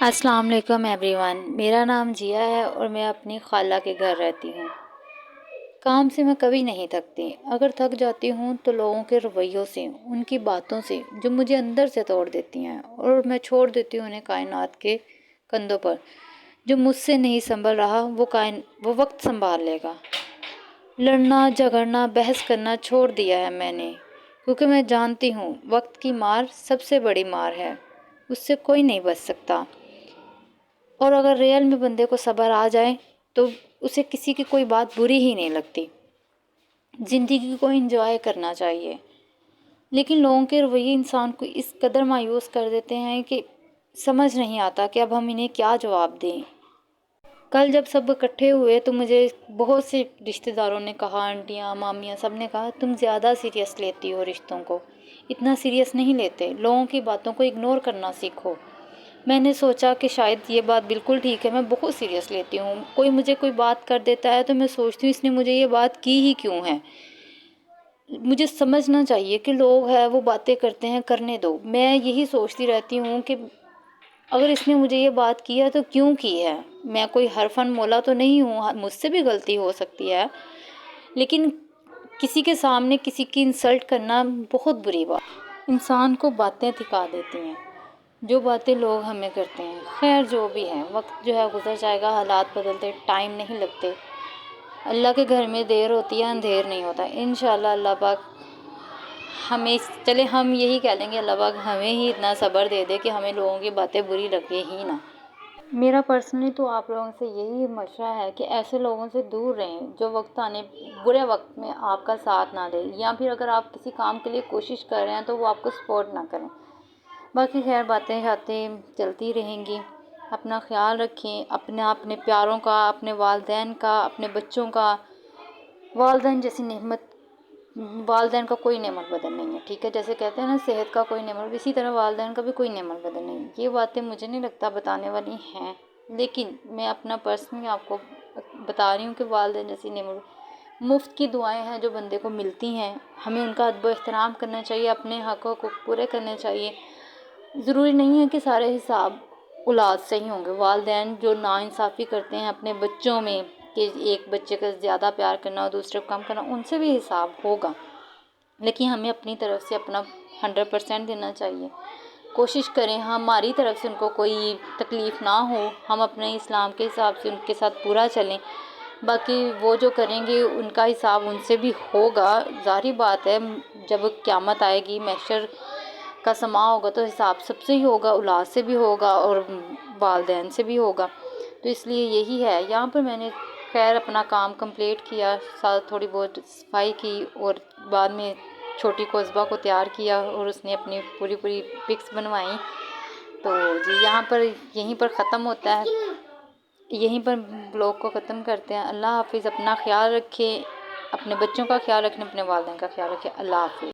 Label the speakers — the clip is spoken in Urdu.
Speaker 1: السلام علیکم ایوری ون، میرا نام جیا ہے اور میں اپنی خالہ کے گھر رہتی ہوں۔ کام سے میں کبھی نہیں تھکتی۔ اگر تھک جاتی ہوں تو لوگوں کے رویوں سے، ان کی باتوں سے جو مجھے اندر سے توڑ دیتی ہیں، اور میں چھوڑ دیتی ہوں انہیں کائنات کے کندھوں پر۔ جو مجھ سے نہیں سنبھل رہا وہ وقت سنبھال لے گا۔ لڑنا جھگڑنا بحث کرنا چھوڑ دیا ہے میں نے، کیونکہ میں جانتی ہوں وقت کی مار سب سے بڑی مار ہے، اس سے کوئی نہیں بچ سکتا۔ اور اگر ریئل میں بندے کو صبر آ جائے تو اسے کسی کی کوئی بات بری ہی نہیں لگتی۔ زندگی کو انجوائے کرنا چاہیے، لیکن لوگوں کے رویے انسان کو اس قدر مایوس کر دیتے ہیں کہ سمجھ نہیں آتا کہ اب ہم انہیں کیا جواب دیں۔ کل جب سب اکٹھے ہوئے تو مجھے بہت سے رشتہ داروں نے کہا، آنٹیاں مامیاں سب نے کہا، تم زیادہ سیریس لیتی ہو رشتوں کو، اتنا سیریس نہیں لیتے، لوگوں کی باتوں کو اگنور کرنا سیکھو۔ میں نے سوچا کہ شاید یہ بات بالکل ٹھیک ہے، میں بہت سیریس لیتی ہوں۔ کوئی مجھے کوئی بات کر دیتا ہے تو میں سوچتی ہوں اس نے مجھے یہ بات کی ہی کیوں ہے۔ مجھے سمجھنا چاہیے کہ لوگ ہیں وہ باتیں کرتے ہیں، کرنے دو۔ میں یہی سوچتی رہتی ہوں کہ اگر اس نے مجھے یہ بات کی ہے تو کیوں کی ہے۔ میں کوئی حرفن مولا تو نہیں ہوں، مجھ سے بھی غلطی ہو سکتی ہے، لیکن کسی کے سامنے کسی کی انسلٹ کرنا بہت بری بات، انسان کو باتیں تھکا دیتی ہیں جو باتیں لوگ ہمیں کرتے ہیں۔ خیر جو بھی ہے، وقت جو ہے گزر جائے گا، حالات بدلتے ٹائم نہیں لگتے۔ اللہ کے گھر میں دیر ہوتی ہے، اندھیر نہیں ہوتا۔ انشاءاللہ اللہ پاک ہم یہی کہہ لیں گے، اللہ پاک ہمیں ہی اتنا صبر دے دے کہ ہمیں لوگوں کی باتیں بری لگے ہی نہ۔ میرا پرسنلی تو آپ لوگوں سے یہی مشورہ ہے کہ ایسے لوگوں سے دور رہیں جو برے وقت میں آپ کا ساتھ نہ دیں، یا پھر اگر آپ کسی کام کے لیے کوشش کر رہے ہیں تو وہ آپ کو سپورٹ نہ کریں۔ باقی خیر باتیں چلتی رہیں گی۔ اپنا خیال رکھیں، اپنے پیاروں کا، اپنے والدین کا، اپنے بچوں کا۔ والدین جیسی نعمت، والدین کا کوئی نعمت بدل نہیں ہے، ٹھیک ہے؟ جیسے کہتے ہیں نا صحت کا کوئی نعمت، اسی طرح والدین کا بھی کوئی نعمت بدل نہیں ہے۔ یہ باتیں مجھے نہیں لگتا بتانے والی ہیں، لیکن میں اپنا پرسنلی آپ کو بتا رہی ہوں کہ والدین جیسی نعمت، مفت کی دعائیں ہیں جو بندے کو ملتی ہیں، ہمیں ان کا ادب و احترام کرنا چاہیے، اپنے حقوق کو پورے کرنے چاہیے۔ ضروری نہیں ہے کہ سارے حساب اولاد سے ہی ہوں گے۔ والدین جو ناانصافی کرتے ہیں اپنے بچوں میں، کہ ایک بچے کا زیادہ پیار کرنا اور دوسرے کو کم کرنا، ان سے بھی حساب ہوگا، لیکن ہمیں اپنی طرف سے اپنا 100% دینا چاہیے۔ کوشش کریں ہماری طرف سے ان کو کوئی تکلیف نہ ہو، ہم اپنے اسلام کے حساب سے ان کے ساتھ پورا چلیں۔ باقی وہ جو کریں گے ان کا حساب ان سے بھی ہوگا، ظاہری بات ہے، جب قیامت آئے گی، محشر کا سماع ہوگا تو حساب سب سے ہی ہوگا، اولاد سے بھی ہوگا اور والدین سے بھی ہوگا۔ تو اس لیے یہی ہے، یہاں پر میں نے خیر اپنا کام کمپلیٹ کیا، ساتھ تھوڑی بہت صفائی کی، اور بعد میں چھوٹی کو عصبہ کو تیار کیا اور اس نے اپنی پوری پکس بنوائیں۔ تو جی یہیں پر ختم ہوتا ہے، یہیں پر بلاگ کو ختم کرتے ہیں۔ اللہ حافظ، اپنا خیال رکھیں، اپنے بچوں کا خیال رکھیں، اپنے والدین کا خیال رکھیں۔ اللہ حافظ۔